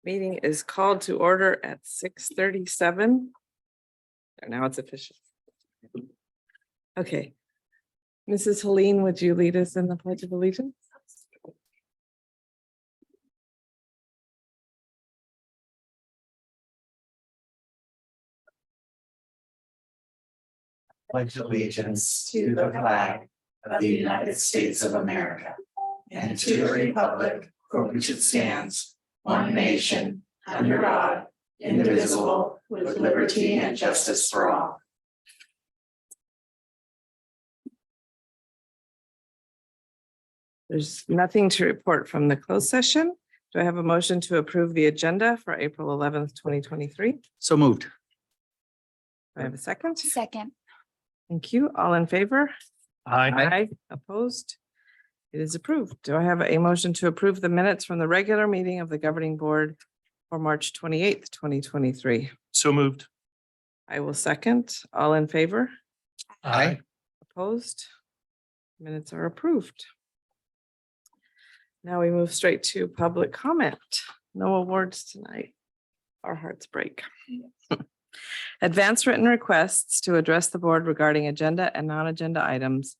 Meeting is called to order at 6:37. Now it's official. Okay. Mrs. Helene, would you lead us in the Pledge of Allegiance? Pledge allegiance to the flag of the United States of America and to the republic for which it stands, one nation, under God, indivisible, with liberty and justice for all. There's nothing to report from the closed session. Do I have a motion to approve the agenda for April 11th, 2023? So moved. Do I have a second? Second. Thank you. All in favor? Aye. Opposed? It is approved. Do I have a motion to approve the minutes from the regular meeting of the governing board for March 28th, 2023? So moved. I will second. All in favor? Aye. Opposed? Minutes are approved. Now we move straight to public comment. No awards tonight. Our hearts break. Advance written requests to address the board regarding agenda and non-agenda items.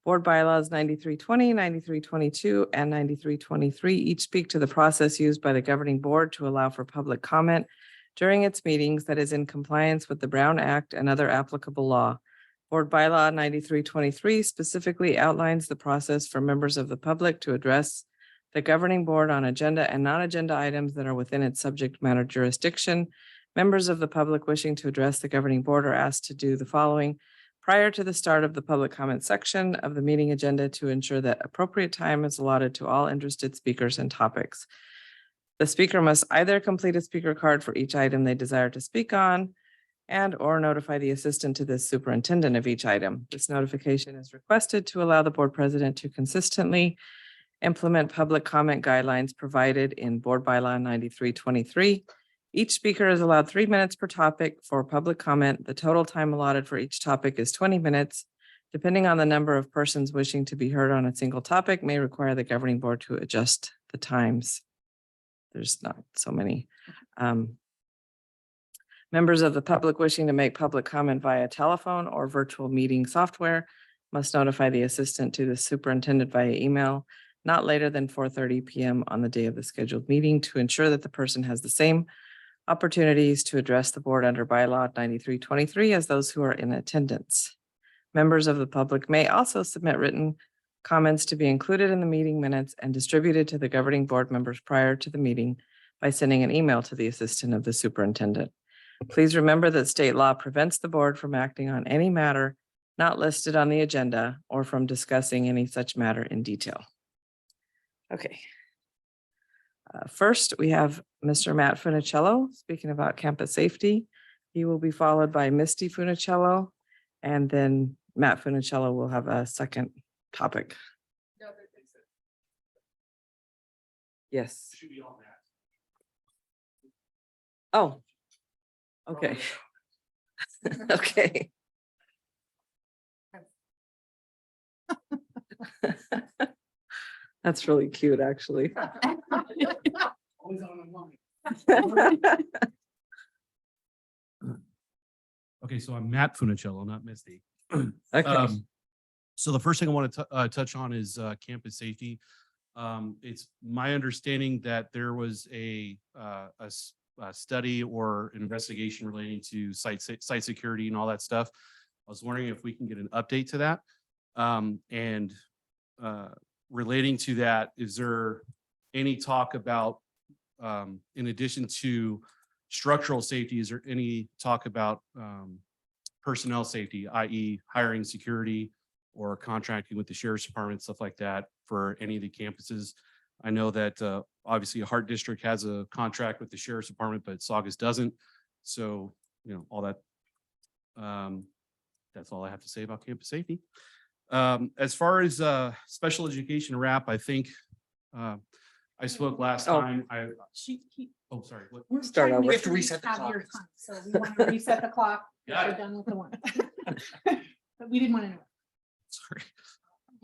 Board bylaws 9320, 9322, and 9323 each speak to the process used by the governing board to allow for public comment during its meetings that is in compliance with the Brown Act and other applicable law. Board bylaw 9323 specifically outlines the process for members of the public to address the governing board on agenda and non-agenda items that are within its subject matter jurisdiction. Members of the public wishing to address the governing board are asked to do the following prior to the start of the public comment section of the meeting agenda to ensure that appropriate time is allotted to all interested speakers and topics. The speaker must either complete a speaker card for each item they desire to speak on and or notify the assistant to the superintendent of each item. This notification is requested to allow the board president to consistently implement public comment guidelines provided in board bylaw 9323. Each speaker is allowed 3 minutes per topic for public comment. The total time allotted for each topic is 20 minutes. Depending on the number of persons wishing to be heard on a single topic may require the governing board to adjust the times. There's not so many. Members of the public wishing to make public comment via telephone or virtual meeting software must notify the assistant to the superintendent via email not later than 4:30 p.m. on the day of the scheduled meeting to ensure that the person has the same opportunities to address the board under bylaw 9323 as those who are in attendance. Members of the public may also submit written comments to be included in the meeting minutes and distributed to the governing board members prior to the meeting by sending an email to the assistant of the superintendent. Please remember that state law prevents the board from acting on any matter not listed on the agenda or from discussing any such matter in detail. Okay. First, we have Mr. Matt Funicello speaking about campus safety. He will be followed by Misty Funicello, and then Matt Funicello will have a second topic. Yes. Oh. Okay. Okay. That's really cute, actually. Okay, so I'm Matt Funicello, not Misty. Okay. So the first thing I want to touch on is campus safety. It's my understanding that there was a study or investigation relating to site security and all that stuff. I was wondering if we can get an update to that. And relating to that, is there any talk about, in addition to structural safety, is there any talk about personnel safety, i.e. hiring security or contracting with the sheriff's department, stuff like that for any of the campuses? I know that obviously Hart District has a contract with the sheriff's department, but Saugus doesn't. So, you know, all that, that's all I have to say about campus safety. As far as special education wrap, I think I spoke last time. Oh, sorry. What? We're Start over. We have to reset the clock. So we want to reset the clock. Got We're it. done with the one. But we didn't want to know. Sorry.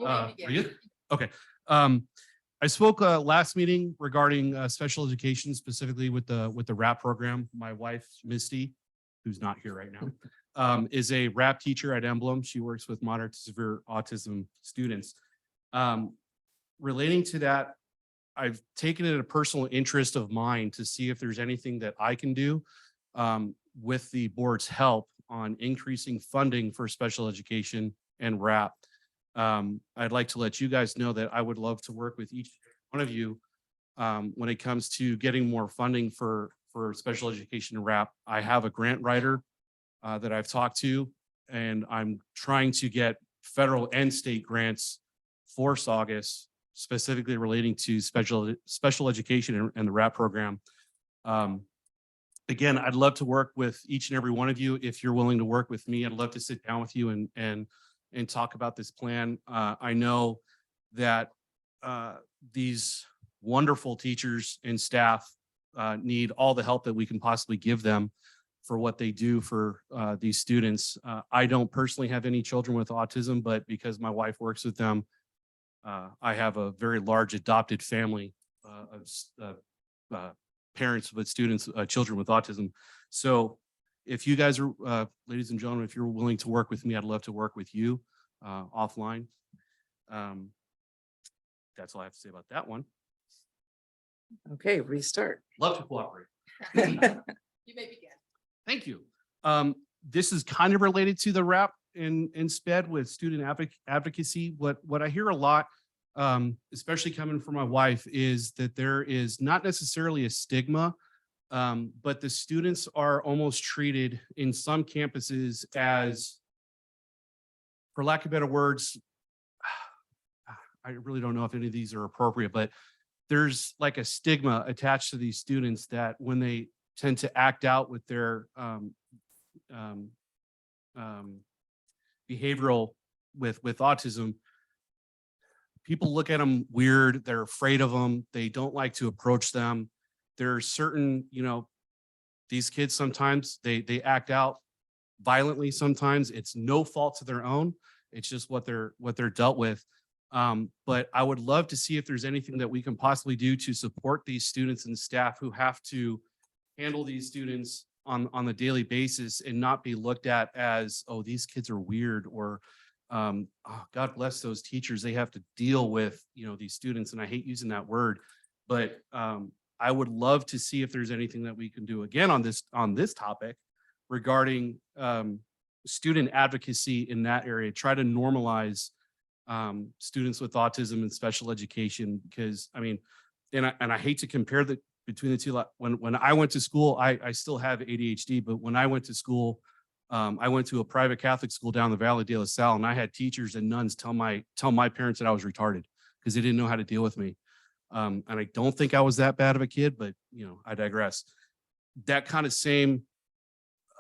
Are you good? Okay. I spoke last meeting regarding special education, specifically with the RAP program. My wife, Misty, who's not here right now, is a RAP teacher at Emblem. She works with moderate to severe autism students. Relating to that, I've taken it a personal interest of mine to see if there's anything that I can do with the board's help on increasing funding for special education and RAP. I'd like to let you guys know that I would love to work with each one of you when it comes to getting more funding for special education and RAP. I have a grant writer that I've talked to, and I'm trying to get federal and state grants for Saugus, specifically relating to special education and the RAP program. Again, I'd love to work with each and every one of you. If you're willing to work with me, I'd love to sit down with you and talk about this plan. I know that these wonderful teachers and staff need all the help that we can possibly give them for what they do for these students. I don't personally have any children with autism, but because my wife works with them, I have a very large adopted family of parents with students, children with autism. So if you guys are, ladies and gentlemen, if you're willing to work with me, I'd love to work with you offline. That's all I have to say about that one. Okay, restart. Love to cooperate. You may begin. Thank you. This is kind of related to the RAP in SPED with student advocacy. What I hear a lot, especially coming from my wife, is that there is not necessarily a stigma, but the students are almost treated in some campuses as, for lack of better words, I really don't know if any of these are appropriate, but there's like a stigma attached to these students that when they tend to act out with their behavioral with autism, people look at them weird. They're afraid of them. They don't like to approach them. There are certain, these kids sometimes they act out violently. Sometimes it's no fault of their own. It's just what they're dealt with. But I would love to see if there's anything that we can possibly do to support these students and staff who have to handle these students on a daily basis and not be looked at as, oh, these kids are weird, or oh, God bless those teachers. They have to deal with, these students. And I hate using that word, but I would love to see if there's anything that we can do again on this topic regarding student advocacy in that area. Try to normalize students with autism and special education, because and I hate to compare between the two. When I went to school, I still have ADHD, but when I went to school, I went to a private Catholic school down the Valley de La Salle, and I had teachers and nuns tell my parents that I was retarded because they didn't know how to deal with me. And I don't think I was that bad of a kid, but I digress. That kind of same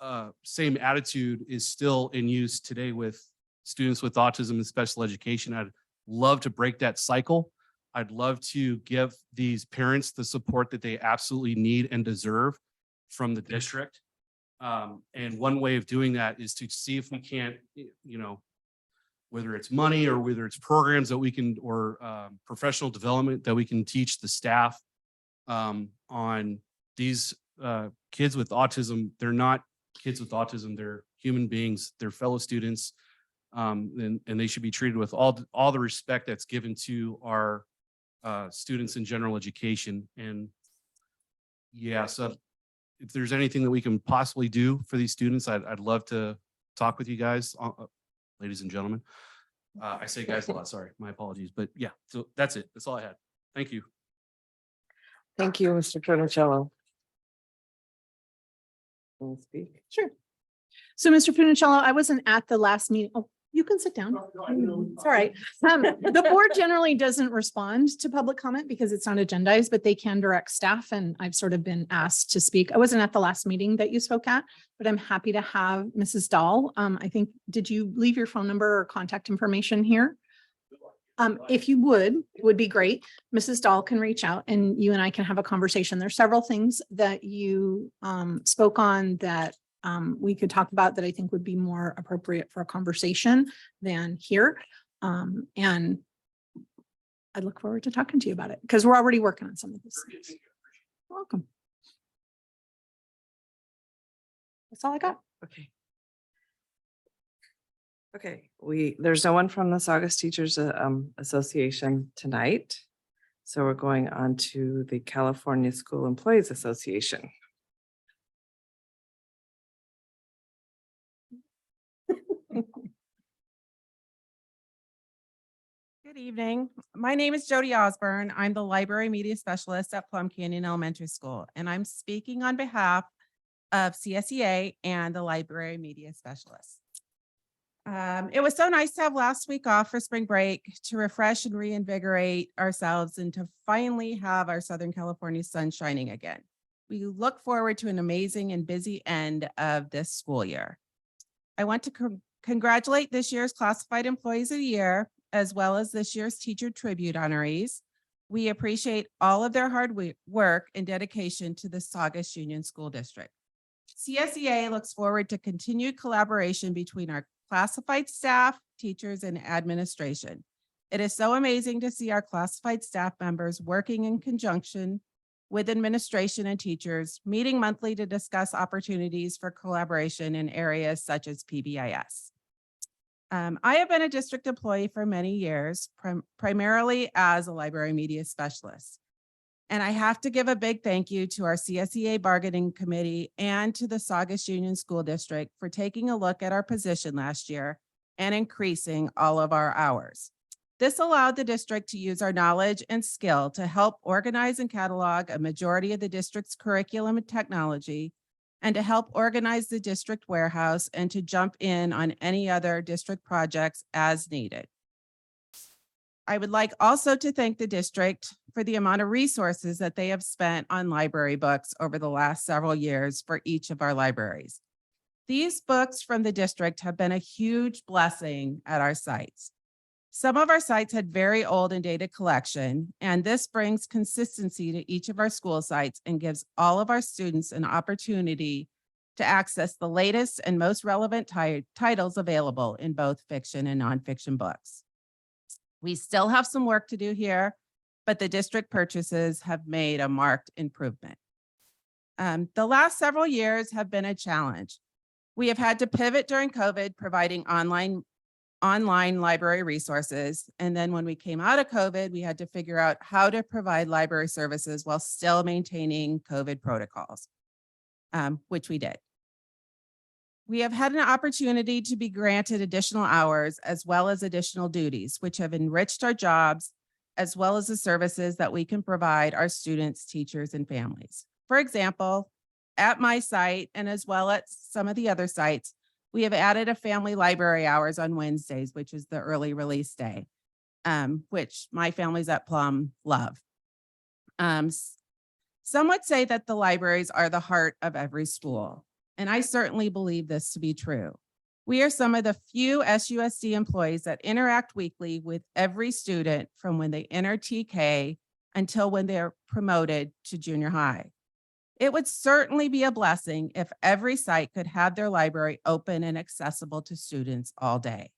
attitude is still in use today with students with autism and special education. I'd love to break that cycle. I'd love to give these parents the support that they absolutely need and deserve from the district. And one way of doing that is to see if we can't, whether it's money or whether it's programs that we can, or professional development that we can teach the staff on these kids with autism. They're not kids with autism. They're human beings. They're fellow students. And they should be treated with all the respect that's given to our students in general education. And yeah, so if there's anything that we can possibly do for these students, I'd love to talk with you guys, ladies and gentlemen. I say guys a lot, sorry, my apologies, but yeah, so that's it. That's all I had. Thank you. Thank you, Mr. Funicello. Can you speak? Sure. So, Mr. Funicello, I wasn't at the last meeting. Oh, you can sit down. It's all right. The board generally doesn't respond to public comment because it's not agendized, but they can direct staff, and I've sort of been asked to speak. I wasn't at the last meeting that you spoke at, but I'm happy to have Mrs. Dahl. I think, did you leave your phone number or contact information here? If you would be great. Mrs. Dahl can reach out and you and I can have a conversation. There's several things that you spoke on that we could talk about that I think would be more appropriate for a conversation than here. And I look forward to talking to you about it because we're already working on some of this. You're welcome. That's all I got. Okay. Okay, there's no one from the Saugus Teachers Association tonight. So we're going on to the California School Employees Association. Good evening. My name is Jody Osborne. I'm the Library Media Specialist at Plum Canyon Elementary School, and I'm speaking on behalf of CSEA and the Library Media Specialists. It was so nice to have last week off for spring break to refresh and reinvigorate ourselves and to finally have our Southern California sun shining again. We look forward to an amazing and busy end of this school year. I want to congratulate this year's Classified Employees of the Year, as well as this year's Teacher Tribute honorees. We appreciate all of their hard work and dedication to the Saugus Union School District. CSEA looks forward to continued collaboration between our classified staff, teachers, and administration. It is so amazing to see our classified staff members working in conjunction with administration and teachers, meeting monthly to discuss opportunities for collaboration in areas such as PBIS. I have been a district employee for many years, primarily as a library media specialist. And I have to give a big thank you to our CSEA bargaining committee and to the Saugus Union School District for taking a look at our position last year and increasing all of our hours. This allowed the district to use our knowledge and skill to help organize and catalog a majority of the district's curriculum and technology, and to help organize the district warehouse and to jump in on any other district projects as needed. I would like also to thank the district for the amount of resources that they have spent on library books over the last several years for each of our libraries. These books from the district have been a huge blessing at our sites. Some of our sites had very old and dated collection, and this brings consistency to each of our school sites and gives all of our students an opportunity to access the latest and most relevant titles available in both fiction and nonfiction books. We still have some work to do here, but the district purchases have made a marked improvement. The last several years have been a challenge. We have had to pivot during COVID, providing online library resources. And then when we came out of COVID, we had to figure out how to provide library services while still maintaining COVID protocols, which we did. We have had an opportunity to be granted additional hours as well as additional duties, which have enriched our jobs, as well as the services that we can provide our students, teachers, and families. For example, at my site, and as well as some of the other sites, we have added a family library hours on Wednesdays, which is the early release day, which my families at Plum love. Some would say that the libraries are the heart of every school, and I certainly believe this to be true. We are some of the few SUSD employees that interact weekly with every student from when they enter TK until when they're promoted to junior high. It would certainly be a blessing if every site could have their library open and accessible to students all day.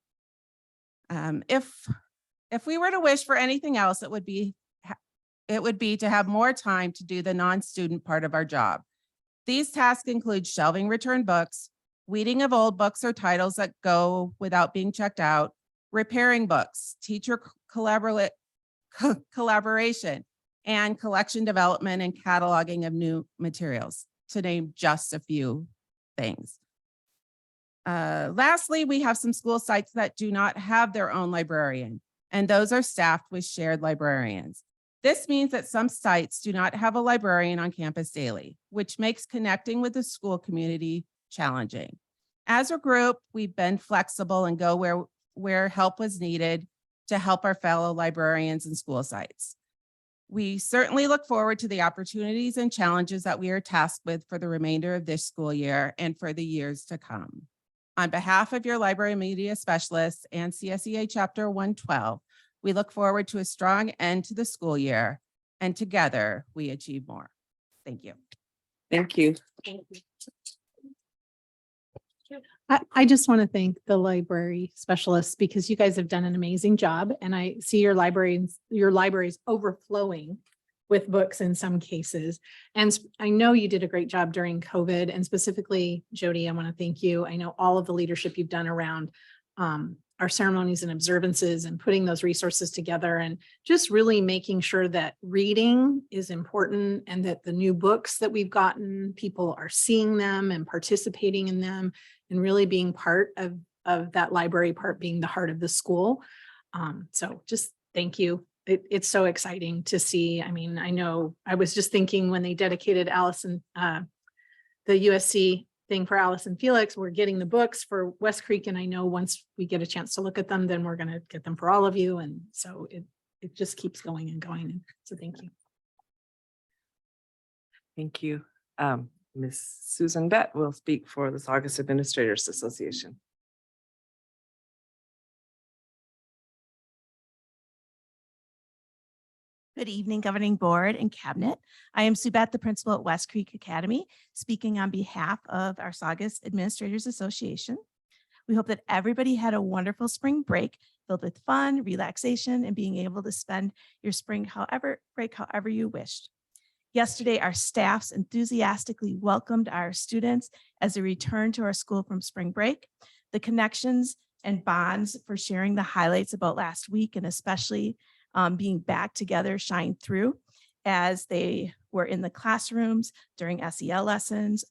If we were to wish for anything else, it would be to have more time to do the non-student part of our job. These tasks include shelving returned books, weeding of old books or titles that go without being checked out, repairing books, teacher collaboration, and collection development and cataloging of new materials, to name just a few things. Lastly, we have some school sites that do not have their own librarian, and those are staffed with shared librarians. This means that some sites do not have a librarian on campus daily, which makes connecting with the school community challenging. As a group, we've been flexible and go where help was needed to help our fellow librarians and school sites. We certainly look forward to the opportunities and challenges that we are tasked with for the remainder of this school year and for the years to come. On behalf of your library media specialists and CSEA Chapter 112, we look forward to a strong end to the school year, and together we achieve more. Thank you. Thank you. I just want to thank the library specialists because you guys have done an amazing job and I see your libraries overflowing with books in some cases. And I know you did a great job during COVID, and specifically Jody, I want to thank you. I know all of the leadership you've done around our ceremonies and observances and putting those resources together and just really making sure that reading is important and that the new books that we've gotten, people are seeing them and participating in them and really being part of that library part being the heart of the school. So just thank you. It's so exciting to see. I mean, I know I was just thinking when they dedicated Allison, the USC thing for Allison Felix, we're getting the books for West Creek. And I know once we get a chance to look at them, then we're going to get them for all of you. And so it just keeps going and going. So thank you. Thank you. Ms. Susan Bett will speak for the Saugus Administrators Association. Good evening, Governing Board and Cabinet. I am Sue Beth, the principal at West Creek Academy, speaking on behalf of our Saugus Administrators Association. We hope that everybody had a wonderful spring break filled with fun, relaxation, and being able to spend your spring however you wished. Yesterday, our staffs enthusiastically welcomed our students as they returned to our school from spring break. The connections and bonds for sharing the highlights about last week, and especially being back together, shine through as they were in the classrooms during SEL lessons,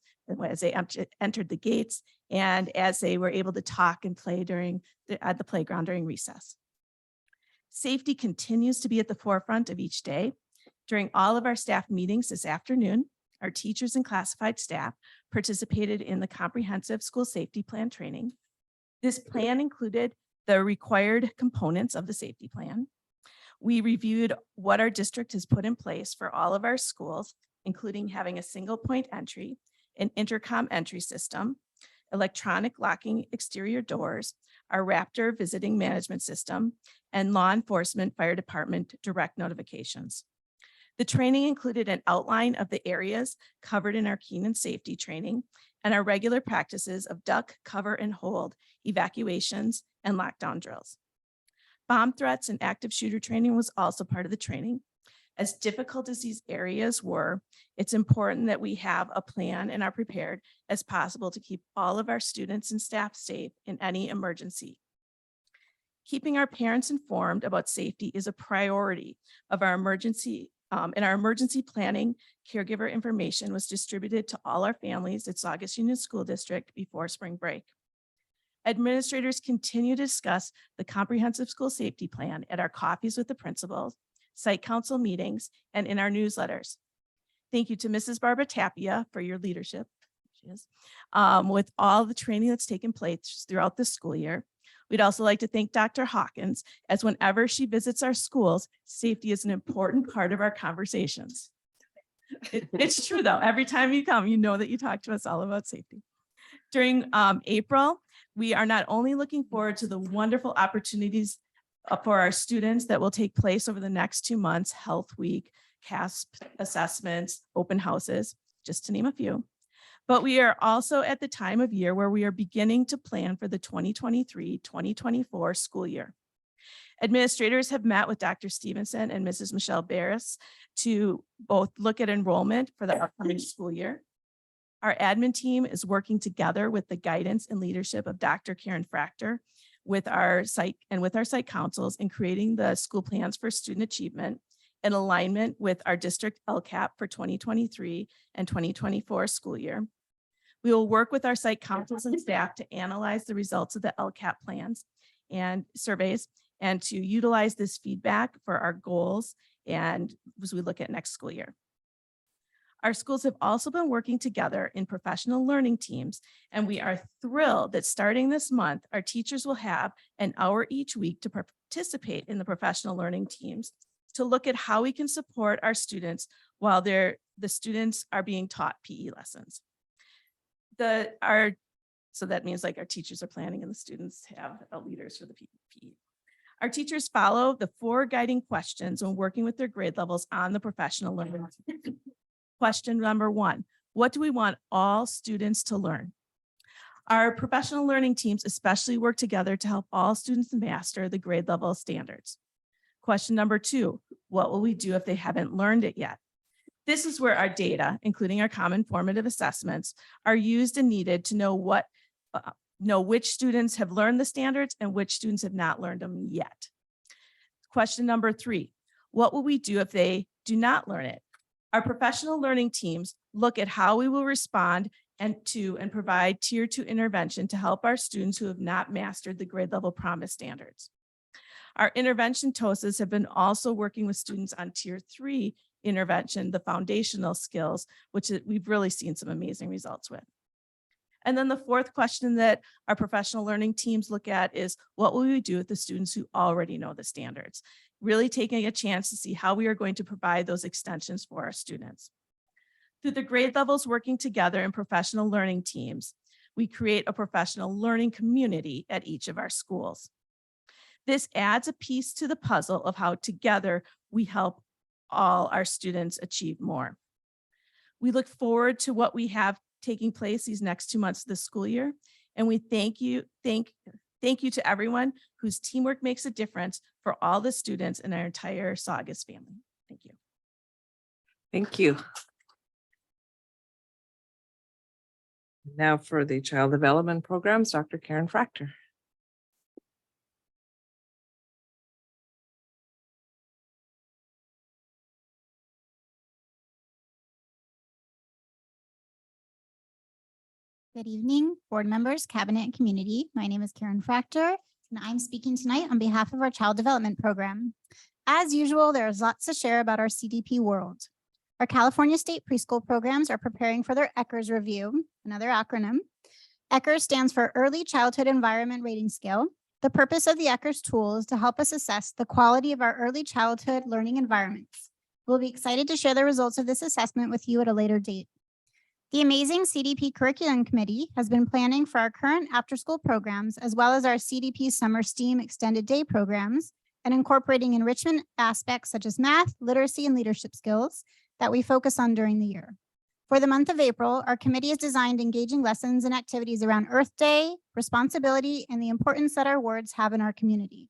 as they entered the gates, and as they were able to talk and play at the playground during recess. Safety continues to be at the forefront of each day. During all of our staff meetings this afternoon, our teachers and classified staff participated in the comprehensive school safety plan training. This plan included the required components of the safety plan. We reviewed what our district has put in place for all of our schools, including having a single point entry, an intercom entry system, electronic locking exterior doors, our Raptor visiting management system, and law enforcement fire department direct notifications. The training included an outline of the areas covered in our Keenan safety training and our regular practices of duck, cover, and hold, evacuations, and lockdown drills. Bomb threats and active shooter training was also part of the training. As difficult as these areas were, it's important that we have a plan and are prepared as possible to keep all of our students and staff safe in any emergency. Keeping our parents informed about safety is a priority of our emergency. In our emergency planning, caregiver information was distributed to all our families at Saugus Union School District before spring break. Administrators continue to discuss the comprehensive school safety plan at our coffees with the principals, site council meetings, and in our newsletters. Thank you to Mrs. Barbara Tapia for your leadership. She is, with all the training that's taken place throughout the school year. We'd also like to thank Dr. Hawkins, as whenever she visits our schools, safety is an important part of our conversations. It's true though, every time you come, you know that you talk to us all about safety. During April, we are not only looking forward to the wonderful opportunities for our students that will take place over the next 2 months, Health Week, CASP assessments, open houses, just to name a few. But we are also at the time of year where we are beginning to plan for the 2023-2024 school year. Administrators have met with Dr. Stevenson and Mrs. Michelle Barris to both look at enrollment for the upcoming school year. Our admin team is working together with the guidance and leadership of Dr. Karen Fractor with our site councils in creating the school plans for student achievement in alignment with our district LCAP for 2023 and 2024 school year. We will work with our site councils and staff to analyze the results of the LCAP plans and surveys and to utilize this feedback for our goals and as we look at next school year. Our schools have also been working together in professional learning teams, and we are thrilled that starting this month, our teachers will have an hour each week to participate in the professional learning teams to look at how we can support our students while the students are being taught PE lessons. So that means like our teachers are planning and the students have leaders for the PE. Our teachers follow the 4 guiding questions when working with their grade levels on the professional learning team. Question number 1, what do we want all students to learn? Our professional learning teams especially work together to help all students master the grade level standards. Question number 2, what will we do if they haven't learned it yet? This is where our data, including our common formative assessments, are used and needed to know which students have learned the standards and which students have not learned them yet. Question number 3, what will we do if they do not learn it? Our professional learning teams look at how we will respond and provide tier 2 intervention to help our students who have not mastered the grade level promise standards. Our intervention TOSAs have been also working with students on tier 3 intervention, the foundational skills, which we've really seen some amazing results with. And then the 4th question that our professional learning teams look at is, what will we do with the students who already know the standards? Really taking a chance to see how we are going to provide those extensions for our students. Through the grade levels working together in professional learning teams, we create a professional learning community at each of our schools. This adds a piece to the puzzle of how together we help all our students achieve more. We look forward to what we have taking place these next 2 months of the school year. And we thank you to everyone whose teamwork makes a difference for all the students in our entire Saugus family. Thank you. Thank you. Now for the child development programs, Dr. Karen Frachter. Good evening, board members, cabinet, and community. My name is Karen Frachter, and I'm speaking tonight on behalf of our child development program. As usual, there is lots to share about our CDP world. Our California State preschool programs are preparing for their ECHRS review, another acronym. ECHRS stands for Early Childhood Environment Rating Scale. The purpose of the ECHRS tool is to help us assess the quality of our early childhood learning environments. We'll be excited to share the results of this assessment with you at a later date. The amazing CDP Curriculum Committee has been planning for our current after-school programs, as well as our CDP Summer STEAM Extended Day programs, and incorporating enrichment aspects such as math, literacy, and leadership skills that we focus on during the year. For the month of April, our committee has designed engaging lessons and activities around Earth Day, responsibility, and the importance that our words have in our community.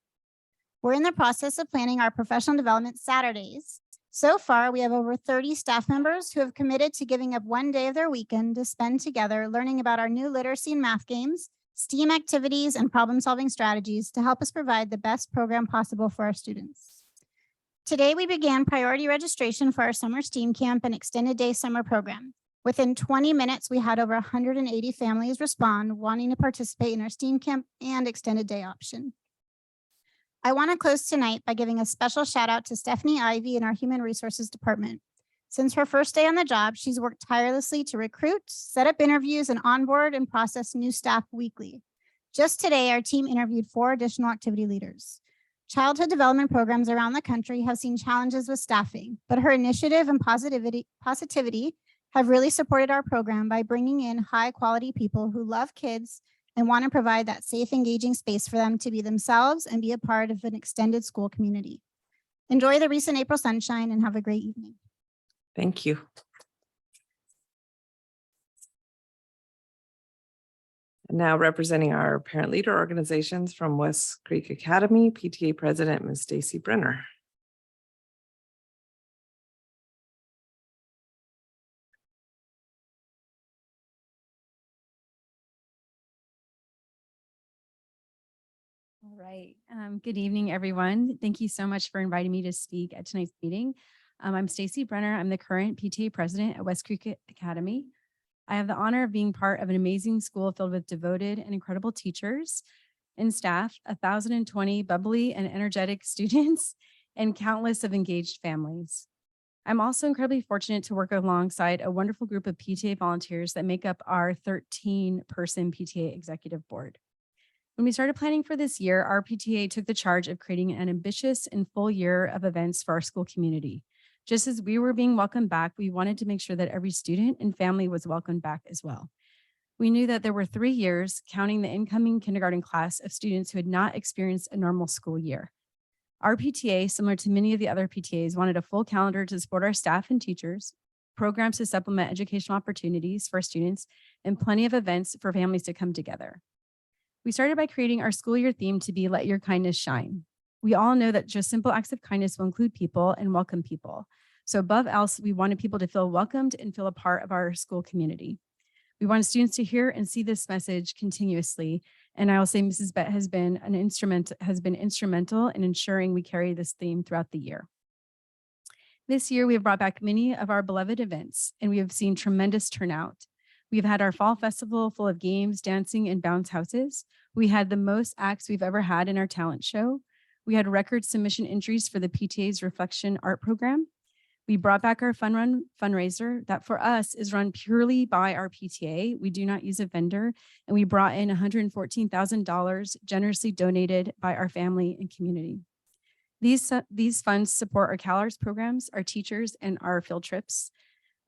We're in the process of planning our professional development Saturdays. So far, we have over 30 staff members who have committed to giving up one day of their weekend to spend together learning about our new literacy and math games, STEAM activities, and problem-solving strategies to help us provide the best program possible for our students. Today, we began priority registration for our summer STEAM camp and extended day summer program. Within 20 minutes, we had over 180 families respond wanting to participate in our STEAM camp and extended day option. I want to close tonight by giving a special shout out to Stephanie Ivy in our Human Resources Department. Since her first day on the job, she's worked tirelessly to recruit, set up interviews, and onboard and process new staff weekly. Just today, our team interviewed 4 additional activity leaders. Childhood development programs around the country have seen challenges with staffing, but her initiative and positivity have really supported our program by bringing in high quality people who love kids and want to provide that safe, engaging space for them to be themselves and be a part of an extended school community. Enjoy the recent April sunshine and have a great evening. Thank you. Now representing our parent leader organizations from West Creek Academy, PTA President, Ms. Stacy Brenner. All right. Good evening, everyone. Thank you so much for inviting me to speak at tonight's meeting. I'm Stacy Brenner. I'm the current PTA president at West Creek Academy. I have the honor of being part of an amazing school filled with devoted and incredible teachers and staff, 1,020 bubbly and energetic students, and countless of engaged families. I'm also incredibly fortunate to work alongside a wonderful group of PTA volunteers that make up our 13-person PTA executive board. When we started planning for this year, our PTA took the charge of creating an ambitious and full year of events for our school community. Just as we were being welcomed back, we wanted to make sure that every student and family was welcomed back as well. We knew that there were 3 years, counting the incoming kindergarten class, of students who had not experienced a normal school year. Our PTA, similar to many of the other PTAs, wanted a full calendar to support our staff and teachers, programs to supplement educational opportunities for students, and plenty of events for families to come together. We started by creating our school year theme to be Let Your Kindness Shine. We all know that just simple acts of kindness will include people and welcome people. So above else, we wanted people to feel welcomed and feel a part of our school community. We wanted students to hear and see this message continuously. And I will say Mrs. Bett has been instrumental in ensuring we carry this theme throughout the year. This year, we have brought back many of our beloved events, and we have seen tremendous turnout. We've had our fall festival full of games, dancing, and bounce houses. We had the most acts we've ever had in our talent show. We had record submission entries for the PTA's Reflection Art Program. We brought back our Fun Run fundraiser that for us is run purely by our PTA. We do not use a vendor, and we brought in $114,000 generously donated by our family and community. These funds support our CalArts programs, our teachers, and our field trips,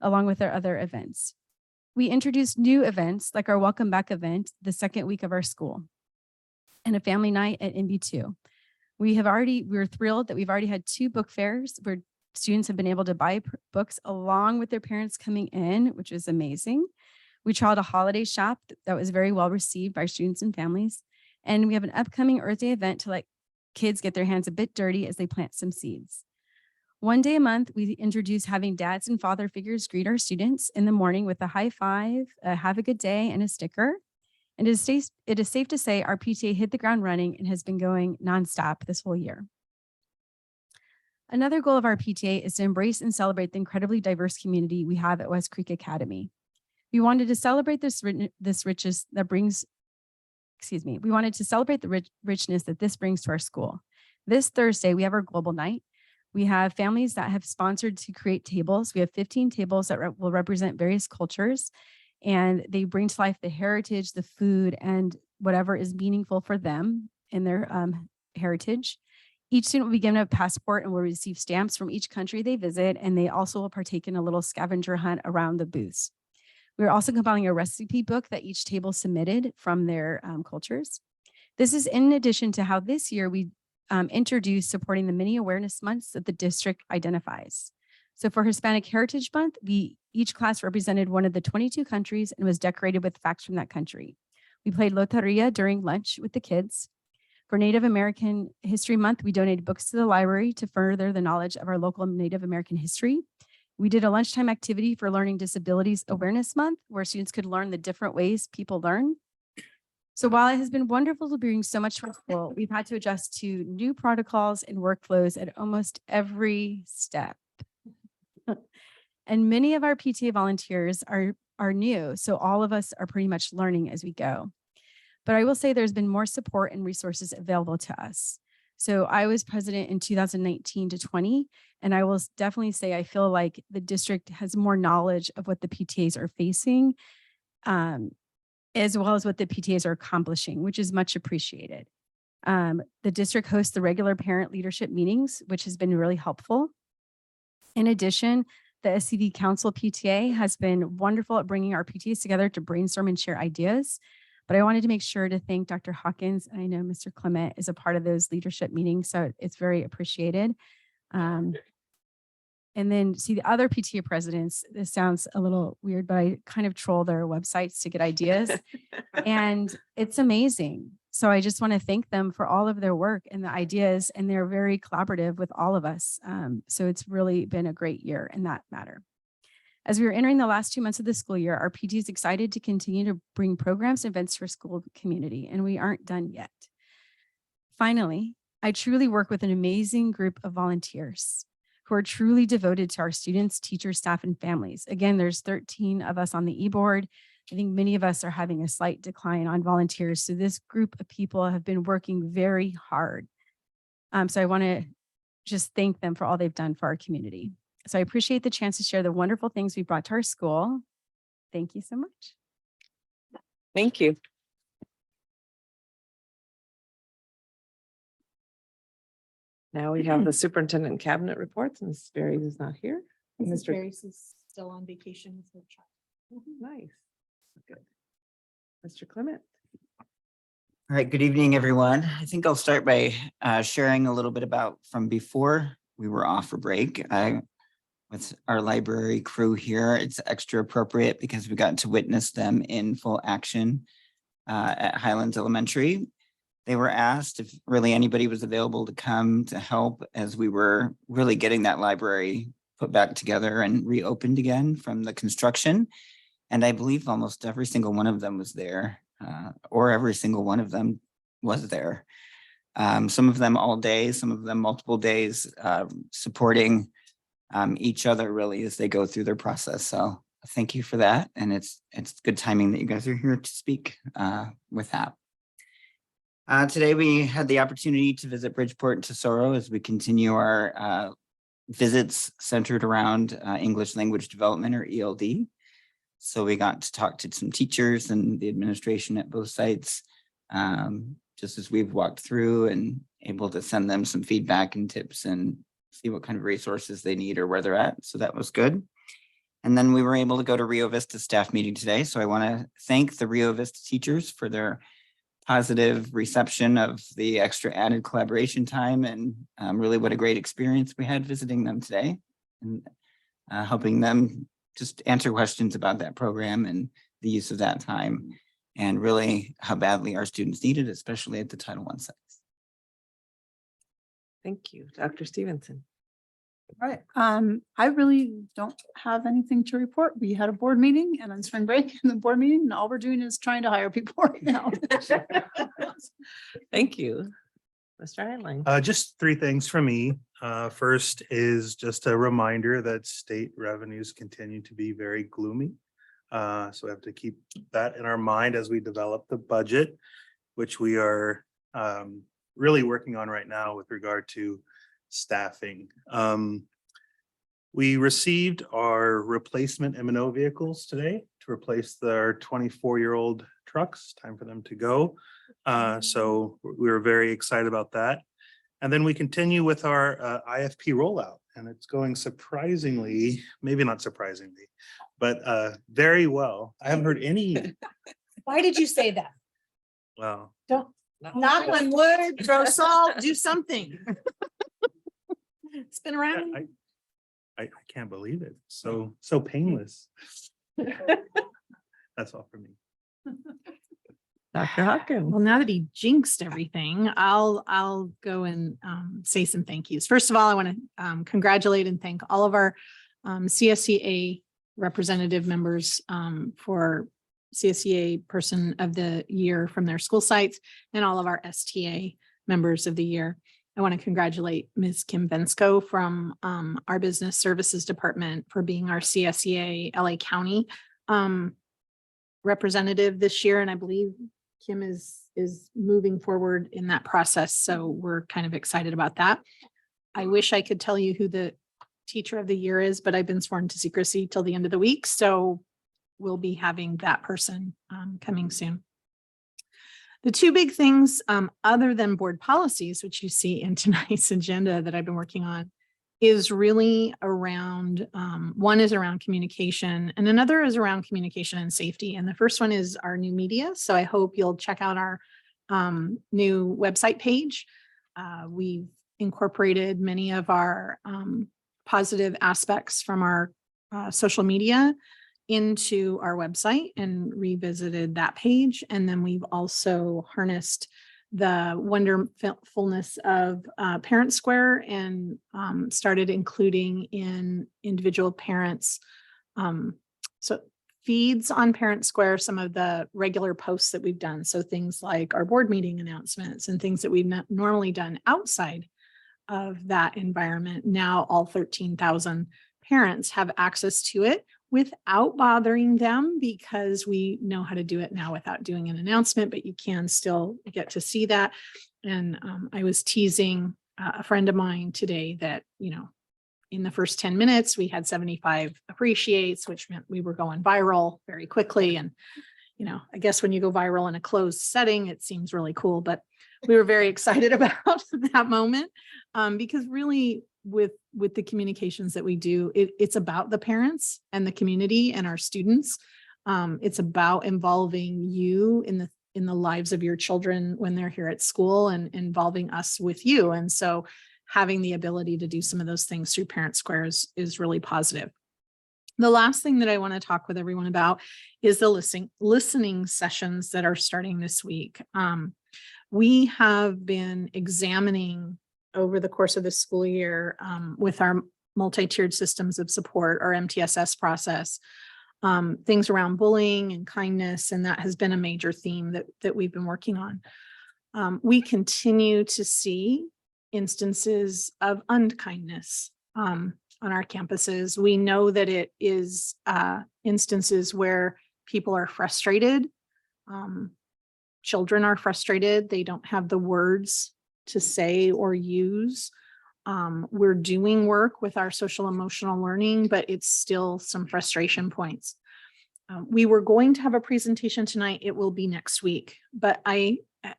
along with our other events. We introduced new events like our Welcome Back event the second week of our school and a family night at NB2. We're thrilled that we've already had 2 book fairs where students have been able to buy books along with their parents coming in, which is amazing. We trialed a holiday shop that was very well received by students and families. And we have an upcoming Earth Day event to let kids get their hands a bit dirty as they plant some seeds. One day a month, we introduce having dads and father figures greet our students in the morning with a high five, a have a good day, and a sticker. And it is safe to say our PTA hit the ground running and has been going nonstop this whole year. Another goal of our PTA is to embrace and celebrate the incredibly diverse community we have at West Creek Academy. We wanted to celebrate we wanted to celebrate the richness that this brings to our school. This Thursday, we have our global night. We have families that have sponsored to create tables. We have 15 tables that will represent various cultures, and they bring to life the heritage, the food, and whatever is meaningful for them in their heritage. Each student will be given a passport and will receive stamps from each country they visit, and they also will partake in a little scavenger hunt around the booths. We're also compiling a recipe book that each table submitted from their cultures. This is in addition to how this year we introduced supporting the many awareness months that the district identifies. So for Hispanic Heritage Month, each class represented one of the 22 countries and was decorated with facts from that country. We played Loteria during lunch with the kids. For Native American History Month, we donated books to the library to further the knowledge of our local Native American history. We did a lunchtime activity for Learning Disabilities Awareness Month, where students could learn the different ways people learn. So while it has been wonderful to bring so much to our school, we've had to adjust to new protocols and workflows at almost every step. And many of our PTA volunteers are new, so all of us are pretty much learning as we go. But I will say there's been more support and resources available to us. So I was president in 2019 to 20, and I will definitely say I feel like the district has more knowledge of what the PTAs are facing, as well as what the PTAs are accomplishing, which is much appreciated. The district hosts the regular parent leadership meetings, which has been really helpful. In addition, the SCV Council PTA has been wonderful at bringing our PTAs together to brainstorm and share ideas. But I wanted to make sure to thank Dr. Hawkins. I know Mr. Clement is a part of those leadership meetings, so it's very appreciated. And then see the other PTA presidents, this sounds a little weird, but I kind of troll their websites to get ideas and it's amazing. So I just want to thank them for all of their work and the ideas, and they're very collaborative with all of us. So it's really been a great year in that matter. As we are entering the last 2 months of the school year, our PT is excited to continue to bring programs and events to our school community, and we aren't done yet. Finally, I truly work with an amazing group of volunteers who are truly devoted to our students, teachers, staff, and families. Again, there's 13 of us on the e-board. I think many of us are having a slight decline on volunteers. So this group of people have been working very hard. So I want to just thank them for all they've done for our community. So I appreciate the chance to share the wonderful things we brought to our school. Thank you so much. Thank you. Now we have the superintendent and cabinet reports, and Mrs. Berry is not here. Mrs. Barris is still on vacation with her child. Nice. Good. Mr. Clement. All right, good evening, everyone. I think I'll start by sharing a little bit about from before we were off for break. I with our library crew here. It's extra appropriate because we got to witness them in full action at Highlands Elementary. They were asked if really anybody was available to come to help as we were really getting that library put back together and reopened again from the construction. And I believe almost every single one of them was there, or every single one of them was there. Some of them all day, some of them multiple days, supporting each other really as they go through their process. So thank you for that. And it's good timing that you guys are here to speak with that. Today we had the opportunity to visit Bridgeport and Tesoro as we continue our visits centered around English language development, or ELD. So we got to talk to some teachers and the administration at both sites, just as we've walked through, and able to send them some feedback and tips and see what kind of resources they need or where they're at. So that was good. And then we were able to go to Rio Vista staff meeting today. So I want to thank the Rio Vista teachers for their positive reception of the extra added collaboration time, and really what a great experience we had visiting them today, and helping them just answer questions about that program and the use of that time, and really how badly our students need it, especially at the Title I sites. Thank you, Dr. Stevenson. Right. I really don't have anything to report. We had a board meeting and on spring break in the board meeting, and all we're doing is trying to hire people right now. Thank you. Mr. Heinlein. Just three things for me. First is just a reminder that state revenues continue to be very gloomy. So we have to keep that in our mind as we develop the budget, which we are really working on right now with regard to staffing. We received our replacement M&O vehicles today to replace their 24-year-old trucks. Time for them to go. So we were very excited about that. And then we continue with our IFP rollout, and it's going surprisingly, maybe not surprisingly, but very well. I haven't heard any. Why did you say that? Well, Don't knock on wood, throw salt, do something. Spin around. I can't believe it. So painless. That's all for me. Dr. Hawkins. Well, now that he jinxed everything, I'll go and say some thank yous. First of all, I want to congratulate and thank all of our CSEA representative members for CSEA Person of the Year from their school sites, and all of our STA members of the year. I want to congratulate Ms. Kim Vensko from our Business Services Department for being our CSEA LA County representative this year. And I believe Kim is moving forward in that process. So we're kind of excited about that. I wish I could tell you who the Teacher of the Year is, but I've been sworn to secrecy till the end of the week. So we'll be having that person coming soon. The two big things, other than board policies, which you see in tonight's agenda that I've been working on, is really around, one is around communication, and another is around communication and safety. And the first one is our new media. So I hope you'll check out our new website page. We've incorporated many of our positive aspects from our social media into our website and revisited that page. And then we've also harnessed the wonderfulness of Parent Square and started including in individual parents. So feeds on Parent Square, some of the regular posts that we've done. So things like our board meeting announcements and things that we've not normally done outside of that environment. Now all 13,000 parents have access to it without bothering them, because we know how to do it now without doing an announcement, but you can still get to see that. And I was teasing a friend of mine today that, you know, in the first 10 minutes, we had 75 appreciates, which meant we were going viral very quickly. And, you know, I guess when you go viral in a closed setting, it seems really cool, but we were very excited about that moment because really with the communications that we do, it's about the parents and the community and our students. It's about involving you in the lives of your children when they're here at school and involving us with you. And so having the ability to do some of those things through Parent Square is really positive. The last thing that I want to talk with everyone about is the listening sessions that are starting this week. We have been examining over the course of the school year with our multi-tiered systems of support, our MTSS process, things around bullying and kindness, and that has been a major theme that we've been working on. We continue to see instances of unkindness on our campuses. We know that it is instances where people are frustrated. Children are frustrated. They don't have the words to say or use. We're doing work with our social emotional learning, but it's still some frustration points. We were going to have a presentation tonight. It will be next week, but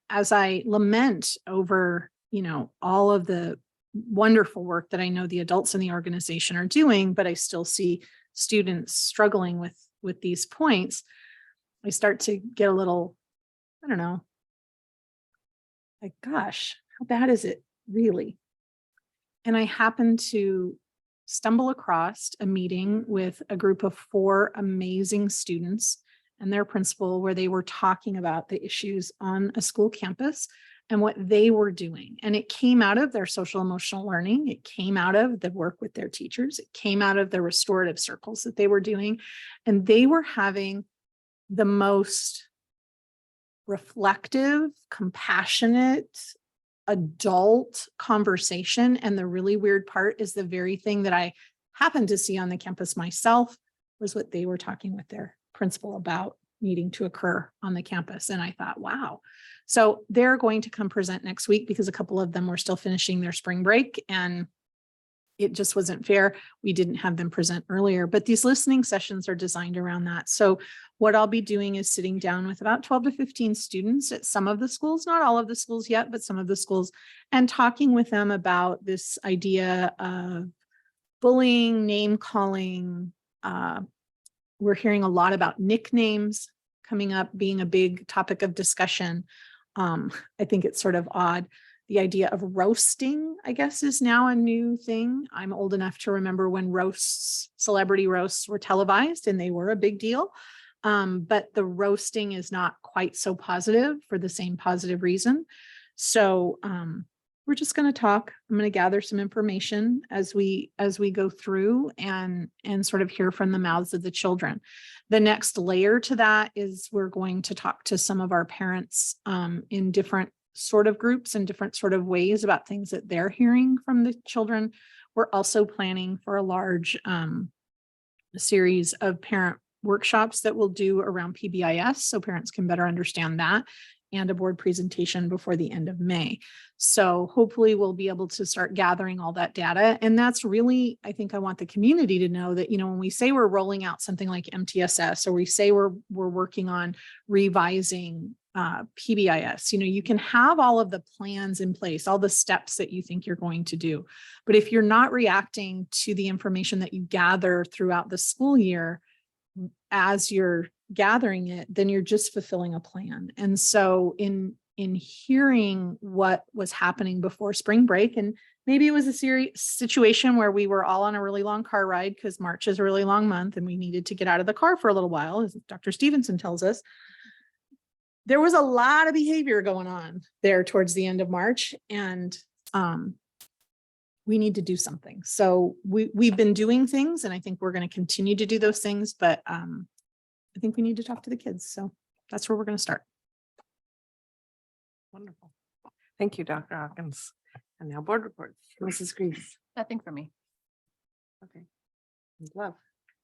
as I lament over, all of the wonderful work that I know the adults in the organization are doing, but I still see students struggling with these points. I start to get a little, I don't know, like, gosh, how bad is it really? And I happened to stumble across a meeting with a group of 4 amazing students and their principal, where they were talking about the issues on a school campus and what they were doing. And it came out of their social emotional learning. It came out of the work with their teachers. It came out of the restorative circles that they were doing. And they were having the most reflective, compassionate, adult conversation. And the really weird part is the very thing that I happened to see on the campus myself was what they were talking with their principal about needing to occur on the campus. And I thought, wow. So they're going to come present next week because a couple of them were still finishing their spring break and it just wasn't fair. We didn't have them present earlier, but these listening sessions are designed around that. So what I'll be doing is sitting down with about 12 to 15 students at some of the schools, not all of the schools yet, but some of the schools, and talking with them about this idea of bullying, name calling. We're hearing a lot about nicknames coming up, being a big topic of discussion. I think it's sort of odd. The idea of roasting, I guess, is now a new thing. I'm old enough to remember when celebrity roasts were televised and they were a big deal. But the roasting is not quite so positive for the same positive reason. So we're just going to talk. I'm going to gather some information as we go through and sort of hear from the mouths of the children. The next layer to that is we're going to talk to some of our parents in different sort of groups and different sort of ways about things that they're hearing from the children. We're also planning for a large series of parent workshops that we'll do around PBIS so parents can better understand that, and a board presentation before the end of May. So hopefully we'll be able to start gathering all that data. And that's really, I think I want the community to know that, when we say we're rolling out something like MTSS, or we say we're working on revising PBIS, you can have all of the plans in place, all the steps that you think you're going to do. But if you're not reacting to the information that you gather throughout the school year, as you're gathering it, then you're just fulfilling a plan. And so in hearing what was happening before spring break, and maybe it was a serious situation where we were all on a really long car ride because March is a really long month and we needed to get out of the car for a little while, as Dr. Stevenson tells us. There was a lot of behavior going on there towards the end of March, and we need to do something. So we've been doing things, and I think we're going to continue to do those things, but I think we need to talk to the kids. So that's where we're going to start. Wonderful. Thank you, Dr. Hawkins. And now board reports. Mrs. Greaves. Nothing for me. Okay. Love.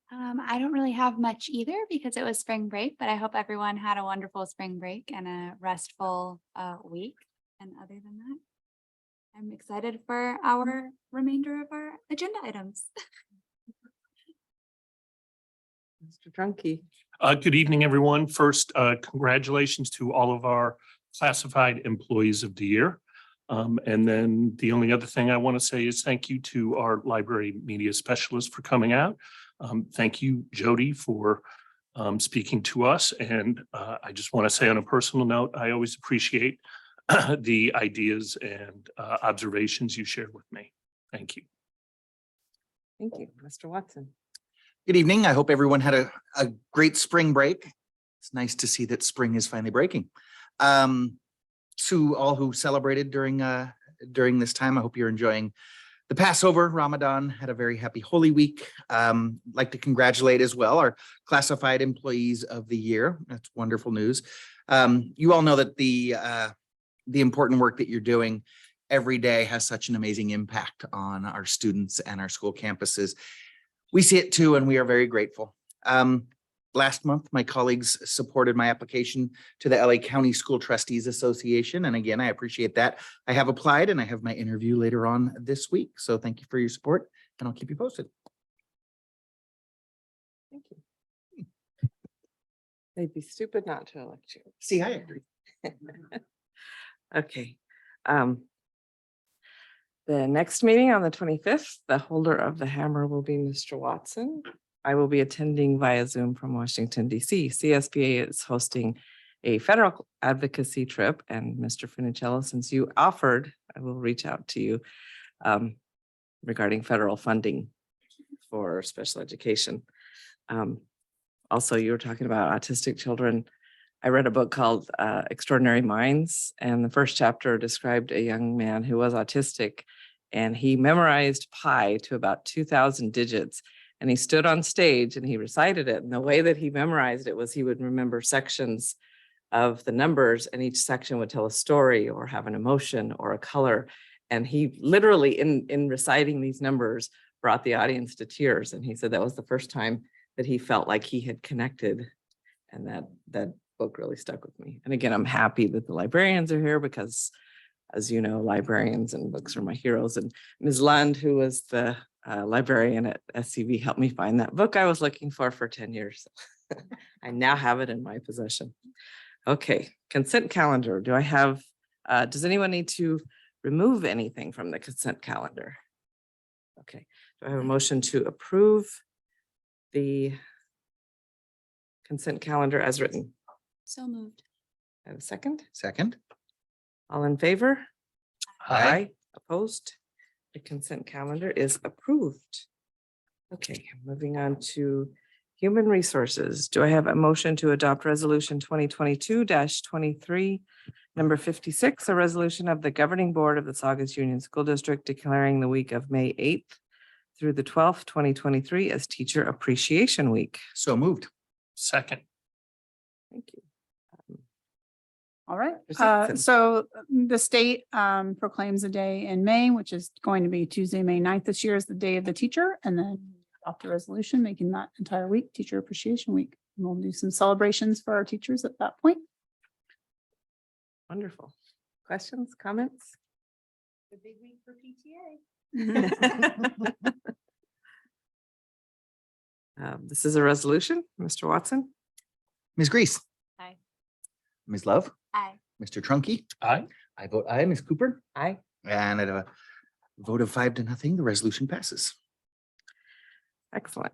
I don't really have much either because it was spring break, but I hope everyone had a wonderful spring break and a restful week. And other than that, I'm excited for our remainder of our agenda items. Mr. Drunky. Good evening, everyone. First, congratulations to all of our classified employees of the year. And then the only other thing I want to say is thank you to our library media specialist for coming out. Thank you, Jody, for speaking to us. And I just want to say on a personal note, I always appreciate the ideas and observations you shared with me. Thank you. Thank you, Mr. Watson. Good evening. I hope everyone had a great spring break. It's nice to see that spring is finally breaking. To all who celebrated during this time, I hope you're enjoying the Passover, Ramadan, had a very happy Holy Week. Like to congratulate as well our classified employees of the year. That's wonderful news. You all know that the important work that you're doing every day has such an amazing impact on our students and our school campuses. We see it too, and we are very grateful. Last month, my colleagues supported my application to the LA County School Trustees Association. And again, I appreciate that. I have applied and I have my interview later on this week. So thank you for your support and I'll keep you posted. Thank you. They'd be stupid not to elect you. See, I agree. Okay. The next meeting on the 25th, the holder of the hammer will be Mr. Watson. I will be attending via Zoom from Washington, DC. CSBA is hosting a federal advocacy trip, and Mr. Funicello, since you offered, I will reach out to you regarding federal funding for special education. Also, you were talking about autistic children. I read a book called Extraordinary Minds, and the first chapter described a young man who was autistic, and he memorized pi to about 2,000 digits. And he stood on stage and he recited it. And the way that he memorized it was he would remember sections of the numbers, and each section would tell a story or have an emotion or a color. And he literally, in reciting these numbers, brought the audience to tears. And he said that was the first time that he felt like he had connected. And that book really stuck with me. And again, I'm happy that the librarians are here because, as you know, librarians and books are my heroes. And Ms. Lund, who was the librarian at SCV, helped me find that book I was looking for 10 years. I now have it in my possession. Okay, consent calendar. Do I have, does anyone need to remove anything from the consent calendar? Okay, do I have a motion to approve the consent calendar as written? So moved. I have a second. Second. All in favor? Aye. Opposed? The consent calendar is approved. Okay, moving on to human resources. Do I have a motion to adopt resolution 2022-23, number 56, a resolution of the governing board of the Saugus Union School District declaring the week of May 8th through the 12th, 2023 as Teacher Appreciation Week? So moved. Second. Thank you. All right, Mr. Dixon. so the state proclaims a day in May, which is going to be Tuesday, May 9th this year is the day of the teacher, and then adopt a resolution making that entire week Teacher Appreciation Week. And we'll do some celebrations for our teachers at that point. Wonderful. Questions, comments? The big week for PTA. This is a resolution, Mr. Watson. Ms. Grease. Aye. Ms. Love. Aye. Mr. Trunky. Aye. I vote aye. Ms. Cooper. Aye. And at a vote of 5-0, the resolution passes. Excellent.